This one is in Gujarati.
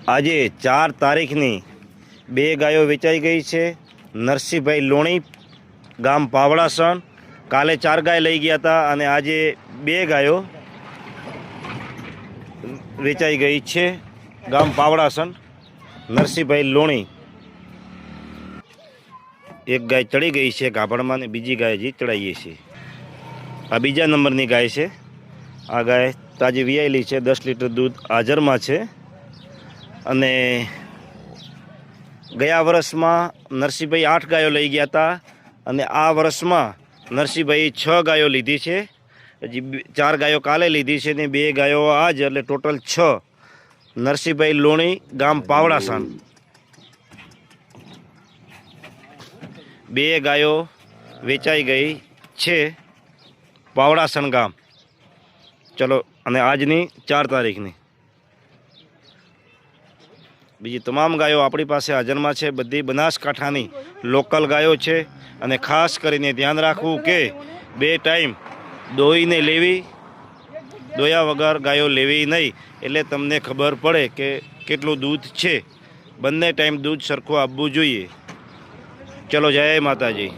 આજે 4 તારીખની 2 ગાયો વેચાઈ ગઈ છે। નરસિંહભાઈ લોણી, ગામ પાવડાસણ। કાલે 4 ગાય લઈ ગયા હતા અને આજે 2 ગાયો વેચાઈ ગઈ છે, ગામ પાવડાસણ। નરસિંહભાઈ લોણી, એક ગાય ચડી ગઈ છે ગાભણમાં ને બીજી ગાય હજી ચડાઈએ છે। આ બીજા નંબરની ગાય છે। આ ગાય તાજી વિયાયેલી છે, 10 લીટર દૂધ હાજરમાં છે। અને ગયા વર્ષમાં નરસિંહભાઈ 8 ગાયો લઈ ગયા હતા અને આ વર્ષમાં નરસિંહભાઈ 6 ગાયો લીધી છે। હજી 4 ગાયો કાલે લીધી છે ને 2 ગાયો આજ, એટલે ટોટલ 6। નરસિંહભાઈ લોણી, ગામ પાવડાસણ। 2 ગાયો વેચાઈ ગઈ છે પાવડાસણ ગામ। ચલો, અને આજની 4 તારીખની બીજી તમામ ગાયો આપણી પાસે હાજરમાં છે। બધી બનાસકાંઠાની લોકલ ગાયો છે અને ખાસ કરીને ધ્યાન રાખવું કે 2 ટાઈમ દોઈને લેવી, દોયા વગર ગાયો લેવી નહીં, એટલે તમને ખબર પડે કે કેટલું દૂધ છે। બંને ટાઈમ દૂધ સરખું આપવું જોઈએ। ચલો, જય માતાજી।